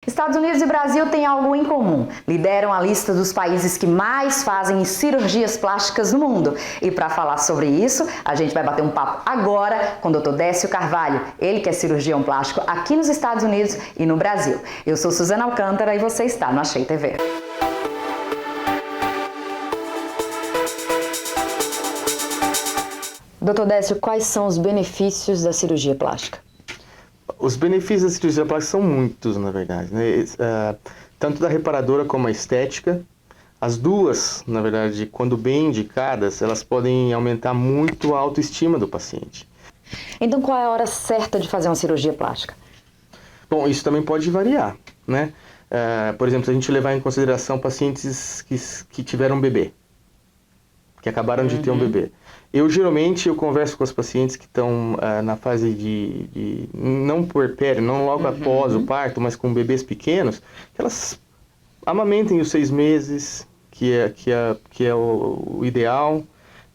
Estados Unidos e Brasil têm algo em comum. Lideram a lista dos países que mais fazem cirurgias plásticas no mundo. E para falar sobre isso, a gente vai bater um papo agora com o Dr. Décio Carvalho. Ele que é cirurgião plástico aqui nos Estados Unidos e no Brasil. Eu sou Suzana Alcântara e você está no Achei TV. Dr. Décio, quais são os benefícios da cirurgia plástica? Os benefícios da cirurgia plástica são muitos, na verdade, né? Tanto da reparadora como a estética. As duas, na verdade, quando bem indicadas, elas podem aumentar muito a autoestima do paciente. Então, qual é a hora certa de fazer uma cirurgia plástica? Bom, isso também pode variar, né? Por exemplo, se a gente levar em consideração pacientes que tiveram um bebê, que acabaram de ter um bebê. Geralmente, eu converso com os pacientes que estão na fase de não puerpério, não logo após o parto, mas com bebês pequenos, que elas amamentem os 6 meses, que é o ideal,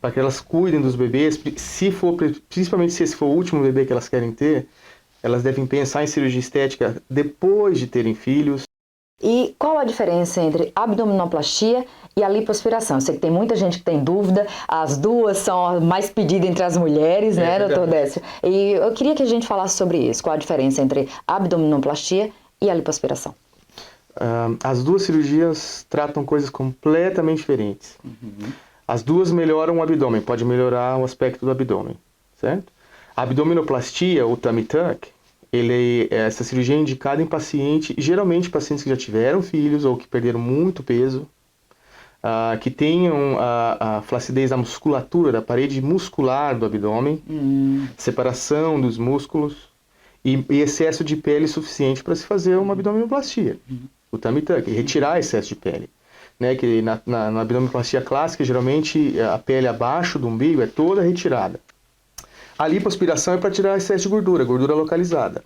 para que elas cuidem dos bebês. Principalmente se esse for o último bebê que elas querem ter, elas devem pensar em cirurgia estética depois de terem filhos. E qual a diferença entre abdominoplastia e a lipoaspiração? Eu sei que tem muita gente que tem dúvida, as duas são mais pedidas entre as mulheres, né, Dr. Décio? E eu queria que a gente falasse sobre isso, qual a diferença entre a abdominoplastia e a lipoaspiração? As duas cirurgias tratam coisas completamente diferentes. As duas melhoram o abdômen, pode melhorar o aspecto do abdômen, certo? A abdominoplastia, o tummy tuck, essa cirurgia é indicada em geralmente pacientes que já tiveram filhos ou que perderam muito peso, que tenham a flacidez da musculatura, da parede muscular do abdômen, separação dos músculos e excesso de pele suficiente para se fazer uma abdominoplastia, o tummy tuck, retirar excesso de pele. Né, que na abdominoplastia clássica, geralmente a pele abaixo do umbigo é toda retirada. A lipoaspiração é para tirar excesso de gordura localizada.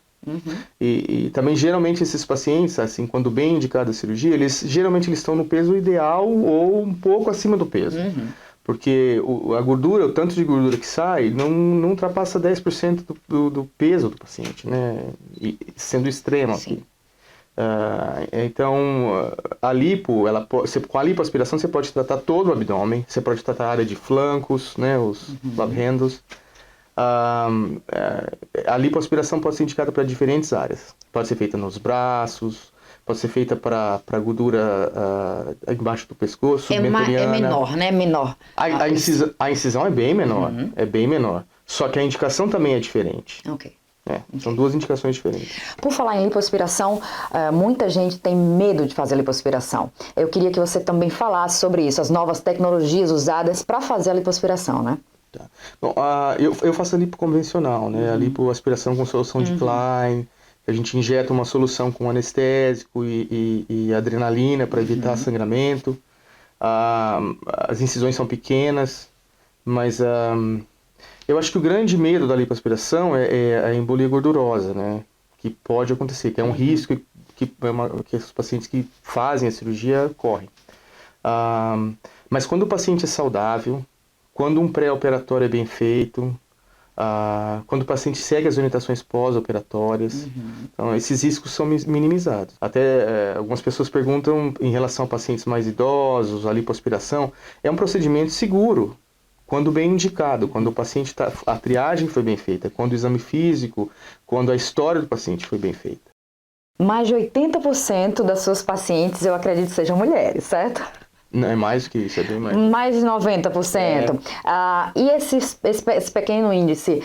E também, geralmente, esses pacientes, assim, quando bem indicada a cirurgia, geralmente eles estão no peso ideal ou um pouco acima do peso. Porque a gordura, o tanto de gordura que sai, não ultrapassa 10% do peso do paciente, né? Sendo extremo aqui. Então, a lipo, com a lipoaspiração você pode tratar todo o abdômen, você pode tratar a área de flancos, né, os love handles. A lipoaspiração pode ser indicada para diferentes áreas. Pode ser feita nos braços, pode ser feita para gordura embaixo do pescoço, submentoriana. É menor, né? Menor. A incisão é bem menor, é bem menor. Só que a indicação também é diferente. Ok. São duas indicações diferentes. Por falar em lipoaspiração, muita gente tem medo de fazer lipoaspiração. Eu queria que você também falasse sobre isso, as novas tecnologias usadas para fazer a lipoaspiração, né? Tá. Bom, eu faço a lipo convencional, né? A lipoaspiração com solução de Klein, a gente injeta uma solução com anestésico e adrenalina para evitar sangramento. As incisões são pequenas, mas eu acho que o grande medo da lipoaspiração é a embolia gordurosa, né? Que pode acontecer, que é um risco que os pacientes que fazem a cirurgia correm. Mas quando o paciente é saudável, quando um pré-operatório é bem feito, quando o paciente segue as orientações pós-operatórias, então esses riscos são minimizados. Até algumas pessoas perguntam em relação a pacientes mais idosos, a lipoaspiração, é um procedimento seguro, quando bem indicado, quando o paciente a triagem foi bem feita, quando o exame físico, quando a história do paciente foi bem feita. Mais de 80% das suas pacientes, eu acredito, sejam mulheres, certo? Não, é mais do que isso, é bem mais. Mais de 90%. E esse pequeno índice,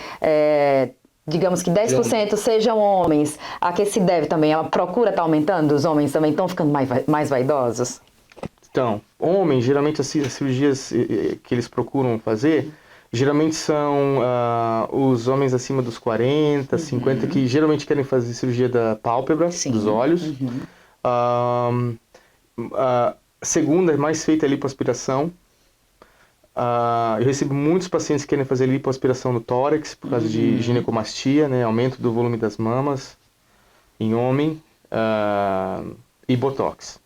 digamos que 10% sejam homens, a que se deve também? A procura está aumentando? Os homens também estão ficando mais vaidosos? Então, homens, geralmente as cirurgias que eles procuram fazer, geralmente são os homens acima dos 40, 50, que geralmente querem fazer cirurgia da pálpebra, dos olhos. Segunda é mais feita a lipoaspiração. Eu recebo muitos pacientes que querem fazer lipoaspiração no tórax por causa de ginecomastia, né, aumento do volume das mamas em homem, e botox.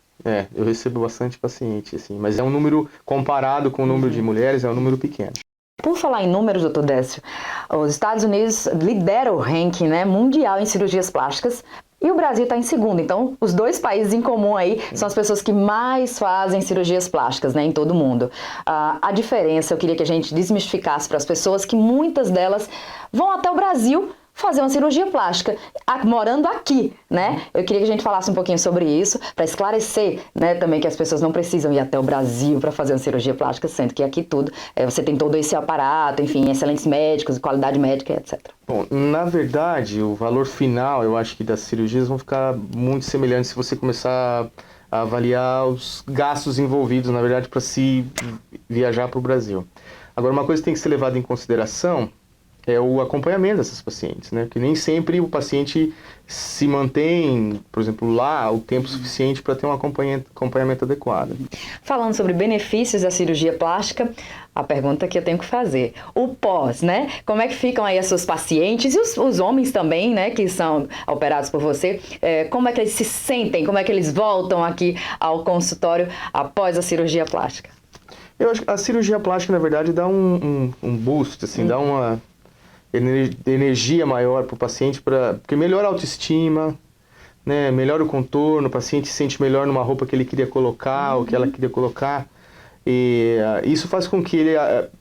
Eu recebo bastante paciente, assim, mas é um número, comparado com o número de mulheres, é um número pequeno. Por falar em números, Dr. Décio, os Estados Unidos lideram o ranking, né, mundial em cirurgias plásticas E o Brasil está em segundo, então os dois países em comum aí são as pessoas que mais fazem cirurgias plásticas, né, em todo o mundo. A diferença, eu queria que a gente desmistificasse para as pessoas que muitas delas vão até o Brasil fazer uma cirurgia plástica, morando aqui, né? Eu queria que a gente falasse um pouquinho sobre isso, para esclarecer, né, também que as pessoas não precisam ir até o Brasil para fazer uma cirurgia plástica, sendo que aqui tudo, você tem todo esse aparato, enfim, excelentes médicos, qualidade médica, etc. Bom, na verdade, o valor final, eu acho que das cirurgias vão ficar muito semelhantes se você começar a avaliar os gastos envolvidos, na verdade, para se viajar para o Brasil. Agora, uma coisa que tem que ser levada em consideração é o acompanhamento dessas pacientes, né? Porque nem sempre o paciente se mantém, por exemplo, lá o tempo suficiente para ter um acompanhamento adequado. Falando sobre benefícios da cirurgia plástica, a pergunta que eu tenho que fazer, o pós, né? Como é que ficam aí as suas pacientes e os homens também, né, que são operados por você, como é que eles se sentem, como é que eles voltam aqui ao consultório após a cirurgia plástica? Eu acho que a cirurgia plástica, na verdade, dá um boost, assim, dá uma energia maior para o paciente, porque melhora a autoestima, né, melhora o contorno, o paciente se sente melhor numa roupa que ele queria colocar, ou que ela queria colocar, e isso faz com que ele,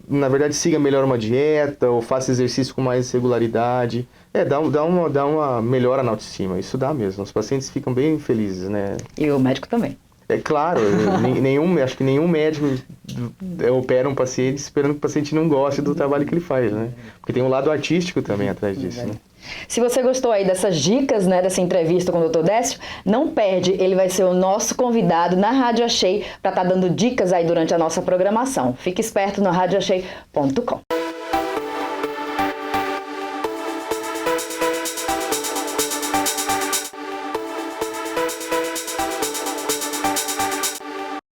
na verdade, siga melhor uma dieta, ou faça exercício com mais regularidade, dá uma melhora na autoestima, isso dá mesmo, os pacientes ficam bem felizes, né. E o médico também. É claro, acho que nenhum médico opera um paciente esperando que o paciente não goste do trabalho que ele faz, né? Porque tem um lado artístico também atrás disso, né? Se você gostou aí dessas dicas, né, dessa entrevista com o Dr. Décio, não perde, ele vai ser o nosso convidado na Rádio Achei para estar dando dicas aí durante a nossa programação. Fique esperto no radioachei.com.